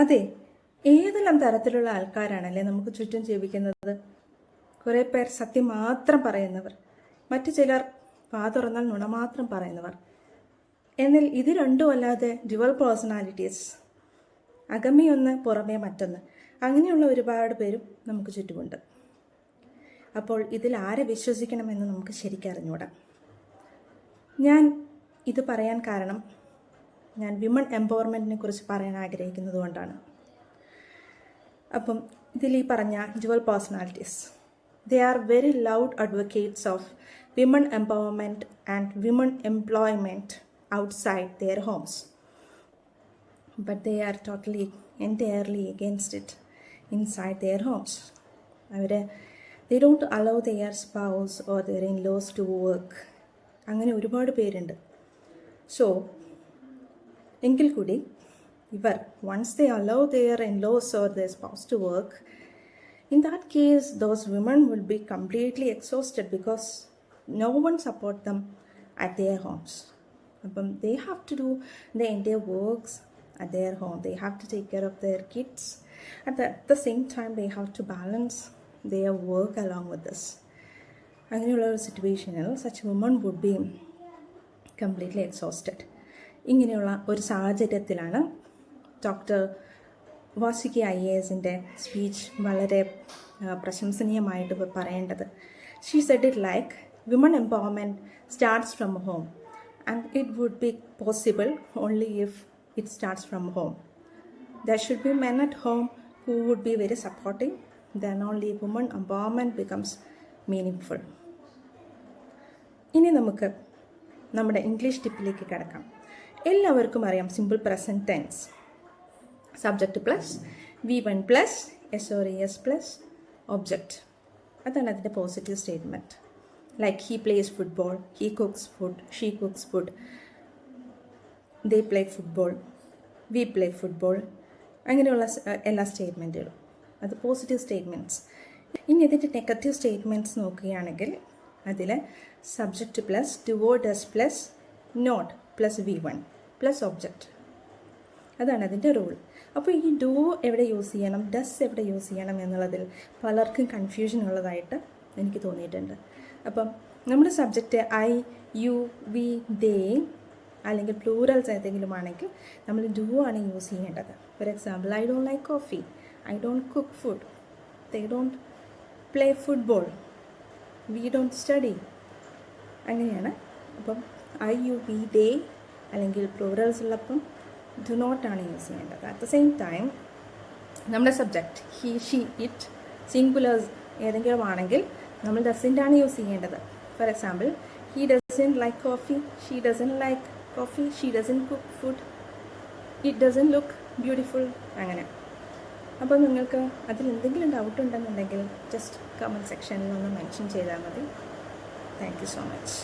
അതെ, ഏതെല്ലാം തരത്തിലുള്ള ആൾക്കാരാണല്ലേ നമുക്ക് ചുറ്റും ജീവിക്കുന്നത്. കുറേ പേർ സത്യം മാത്രം പറയുന്നവർ, മറ്റു ചിലർ തുറന്നാൽ നുണ മാത്രം പറയുന്നവർ. എന്നാൽ ഇത് രണ്ടും അല്ലാതെ ഡ്യുവൽ പേഴ്സണാലിറ്റീസ്, അകമേ ഒന്ന് പുറമേ മറ്റൊന്ന്, അങ്ങനെയുള്ള ഒരുപാട് പേരും നമുക്ക് ചുറ്റുമുണ്ട്. അപ്പോൾ ഇതിൽ ആരെ വിശ്വസിക്കണമെന്ന് നമുക്ക് ശരിക്കും അറിഞ്ഞൂടാ. ഞാൻ ഇത് പറയാൻ കാരണം ഞാൻ വിമൺ എംപവർമെൻറ്റിനെ കുറിച്ച് പറയാൻ ആഗ്രഹിക്കുന്നത് കൊണ്ടാണ്. അപ്പം ഇതിൽ ഈ പറഞ്ഞ dual personalities, they are very loud advocates of women empowerment and women employment outside their homes, but they are entirely against it inside their homes. They don't allow their spouse or their in-laws to work. അങ്ങനെ ഒരുപാട് പേരുണ്ട്. So എങ്കിൽ കൂടി ഇവർ once they allow their in-laws or their spouse to work, in that case those women will be completely exhausted because no one support them at their homes. അപ്പം they have to do the entire works at their home. They have to take care of their kids. At the same time, they have to balance their work along with this. അങ്ങനെയുള്ള ഒരു സിറ്റുവേഷനിൽ such women would be completely exhausted. ഇങ്ങനെയുള്ള ഒരു സാഹചര്യത്തിലാണ് doctor Vasuki IASൻ്റെ speech വളരെ പ്രശംസനീയമായിട്ട് പറയേണ്ടത്. She said it like, women empowerment starts from home. And it would be possible only if it starts from home. There should be men at home who would be very supporting. Then only women empowerment becomes meaningful. ഇനി നമുക്ക് നമ്മുടെ English ടിപ്പിലേക്ക് കിടക്കാം. എല്ലാവർക്കും അറിയാം simple present tense, subject plus V1 plus SOS plus object. അതാണ് അതിൻ്റെ positive statement. Like he plays football, he cooks food, she cooks food, they play football, we play football. അങ്ങനെയുള്ള എല്ലാ സ്റ്റേറ്റ്മെൻറ്റുകളും അത് പോസിറ്റീവ് സ്റ്റേറ്റ്മെൻറ്റ്സ്. ഇനി ഇതിൻ്റെ നെഗറ്റീവ് സ്റ്റേറ്റ്മെൻറ്റ്സ് നോക്കുകയാണെങ്കിൽ അതിൽ subject plus do does plus not plus V1 plus object, അതാണ് അതിൻ്റെ rule. അപ്പോൾ ഈ ഡു എവിടെ യൂസ് ചെയ്യണം, ഡസ് എവിടെ യൂസ് ചെയ്യണം എന്നുള്ളതിൽ പലർക്കും കൺഫ്യൂഷൻ ഉള്ളതായിട്ട് എനിക്ക് തോന്നിയിട്ടുണ്ട്. അപ്പം നമ്മുടെ സബ്ജക്റ്റ് ഐ, യു, വി, ദേ അല്ലെങ്കിൽ പ്ലൂറൽസ് ഏതെങ്കിലും ആണെങ്കിൽ നമ്മൾ ഡു ആണ് യൂസ് ചെയ്യേണ്ടത്. For example, I don't like coffee, I don't cook food, they don't play football, we don't study. അങ്ങനെയാണ്. അപ്പം ഐ, യു, വി, ദേ അല്ലെങ്കിൽ പ്ലൂറൽസ് ഉള്ളപ്പം ഡു നോട്ട് ആണ് യൂസ് ചെയ്യേണ്ടത്. അറ്റ് ദ സെയിം ടൈം നമ്മുടെ സബ്ജക്റ്റ് ഹി, ഷീ, ഇറ്റ് സിംഗുലേഴ്സ് ഏതെങ്കിലും ആണെങ്കിൽ നമ്മൾ ഡസൻ്റാണ് യൂസ് ചെയ്യേണ്ടത്. For example, he doesn't like coffee, she doesn't like coffee, she doesn't cook food, it doesn't look beautiful. അങ്ങനെ. അപ്പോൾ നിങ്ങൾക്ക് അതിൽ എന്തെങ്കിലും ഡൗട്ട് ഉണ്ടെന്നുണ്ടെങ്കിൽ ജസ്റ്റ് കമൻറ്റ് സെക്ഷനിൽ ഒന്ന് മെൻഷൻ ചെയ്താൽ മതി. Thank you so much.